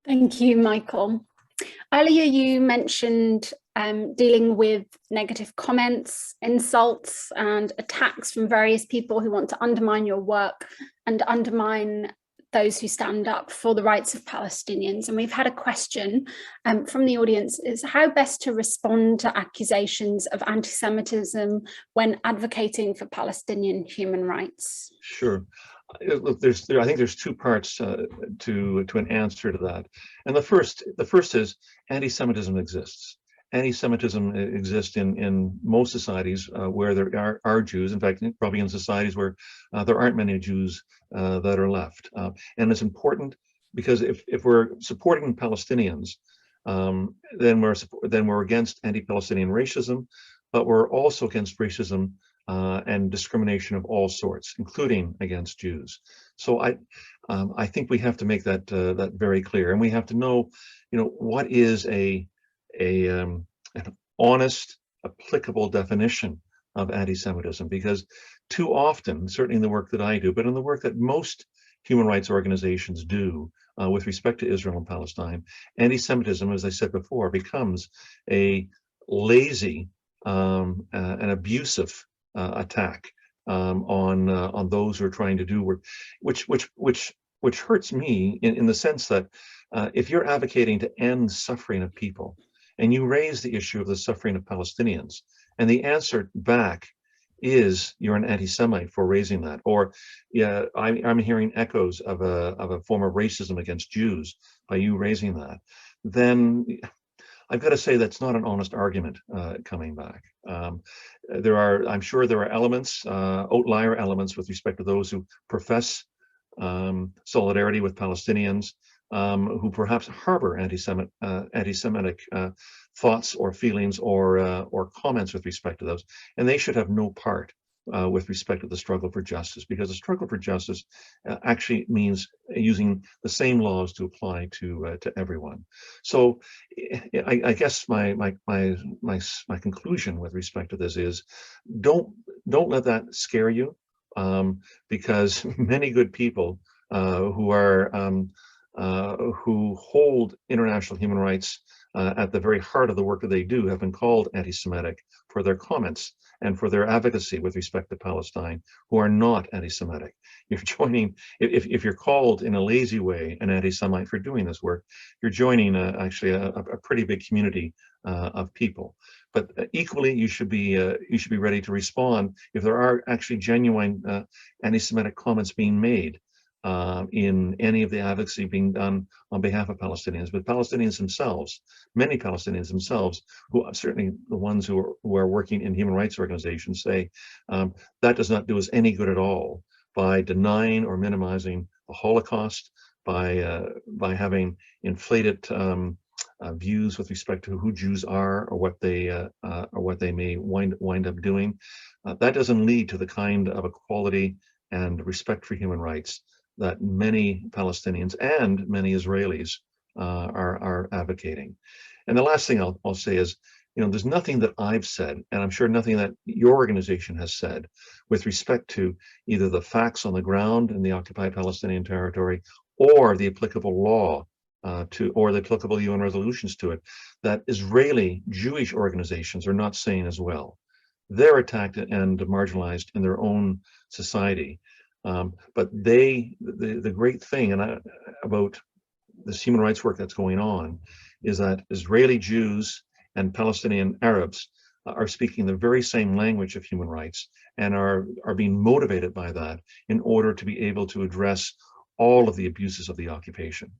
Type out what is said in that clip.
Thank you, Michael. Earlier, you mentioned dealing with negative comments, insults, and attacks from various people who want to undermine your work and undermine those who stand up for the rights of Palestinians. And we've had a question from the audience: is how best to respond to accusations of anti-Semitism when advocating for Palestinian human rights? Sure. Look, I think there's two parts to an answer to that. And the first is anti-Semitism exists. Anti-Semitism exists in most societies where there are Jews. In fact, probably in societies where there aren't many Jews that are left. And it's important because if we're supporting Palestinians, then we're against anti-Palestinian racism, but we're also against racism and discrimination of all sorts, including against Jews. So I think we have to make that that very clear, and we have to know, what is an honest, applicable definition of anti-Semitism, because too often, certainly in the work that I do, but in the work that most human rights organizations do with respect to Israel and Palestine, anti-Semitism, as I said before, becomes a lazy and abusive attack on those who are trying to do work, which hurts me in the sense that if you're advocating to end suffering of people and you raise the issue of the suffering of Palestinians, and the answer back is you're an anti-Semite for raising that, or yeah, I'm hearing echoes of a form of racism against Jews by you raising that, then I've got to say that's not an honest argument coming back. I'm sure there are elements, outlier elements with respect to those who profess solidarity with Palestinians, who perhaps harbor anti-Semitic thoughts or feelings or comments with respect to those, and they should have no part with respect to the struggle for justice, because the struggle for justice actually means using the same laws to apply to everyone. So I guess my conclusion with respect to this is don't let that scare you, because many good people who hold international human rights at the very heart of the work that they do have been called anti-Semitic for their comments and for their advocacy with respect to Palestine, who are not anti-Semitic. You're joining, if you're called in a lazy way an anti-Semite for doing this work, you're joining actually a pretty big community of people. But equally, you should be ready to respond if there are actually genuine anti-Semitic comments being made in any of the advocacy being done on behalf of Palestinians. But Palestinians themselves, many Palestinians themselves, who are certainly the ones who are working in human rights organizations, say that does not do us any good at all by denying or minimizing the Holocaust, by having inflated views with respect to who Jews are or what they may wind up doing. That doesn't lead to the kind of equality and respect for human rights that many Palestinians and many Israelis are advocating. And the last thing I'll say is, there's nothing that I've said, and I'm sure nothing that your organization has said, with respect to either the facts on the ground in the occupied Palestinian territory or the applicable law or the applicable UN resolutions to it, that Israeli Jewish organizations are not saying as well. They're attacked and marginalized in their own society. But the great thing about this human rights work that's going on is that Israeli Jews and Palestinian Arabs are speaking the very same language of human rights and are being motivated by that in order to be able to address all of the abuses of the occupation.